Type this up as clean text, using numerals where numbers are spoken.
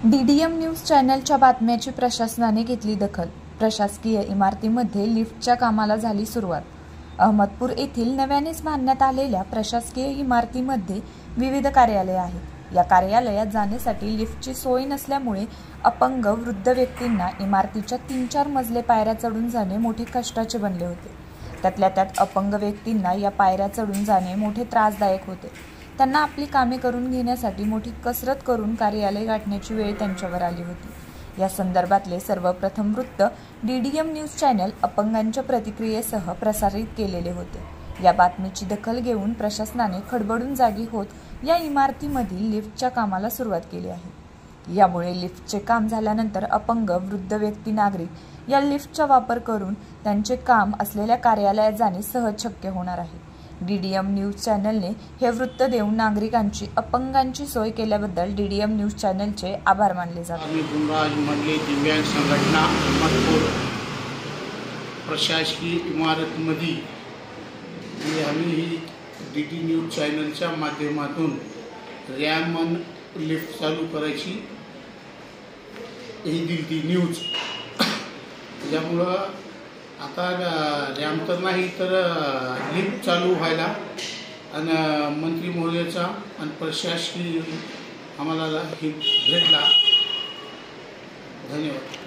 DDM news चॅनलच्या बातम्याची प्रशासनाने घेतली दखल। प्रशासकीय इमारतीमध्ये लिफ्टच्या कामाला झाली सुरुवात। अहमदपूर येथील नव्यानेच बांधण्यात आलेल्या प्रशासकीय इमारतीमध्ये विविध कार्यालये आहेत। या कार्यालयात जाण्यासाठी लिफ्टची सोय नसल्यामुळे अपंग वृद्ध व्यक्तींना इमारतीच्या 3-4 मजले पायऱ्या चढून जाणे मोठे कष्टाचे बनले होते। त्यातल्या त्यात अपंग व्यक्तींना या पायऱ्या चढून जाणे मोठे त्रासदायक होते। त्यांना आपली कामे करून घेण्यासाठी मोठी कसरत करून कार्यालय गाठण्याची वेळ त्यांच्यावर आली होती। या संदर्भातले सर्वप्रथम वृत्त DDM न्यूज चॅनल अपंगांच्या प्रतिक्रियेसह प्रसारित केलेले होते। या बातमीची दखल घेऊन प्रशासनाने खडबडून जागी होत या इमारतीमधील लिफ्टच्या कामाला सुरुवात केली आहे। यामुळे लिफ्टचे काम झाल्यानंतर अपंग वृद्ध व्यक्ती नागरिक या लिफ्टचा वापर करून त्यांचे काम असलेल्या कार्यालयात जाणे सहज शक्य होणार आहे। DDM न्यूज चॅनलने हे वृत्त देऊन नागरिकांची अपंगांची सोय केल्याबद्दल DDM न्यूज चॅनलचे आभार मानले जातात। दिव्यांग संघटना अहमदपूर प्रशासकीय इमारतीमध्ये आम्ही DD न्यूज चॅनलच्या माध्यमातून रॅमन लिफ्ट चालू करायची ही दिली न्यूज। त्यामुळं आता रॅम तर नाही तर लिफ्ट चालू व्हायला आणि मंत्री महोदयाचा आणि प्रशासकीय आम्हाला भेटला। धन्यवाद।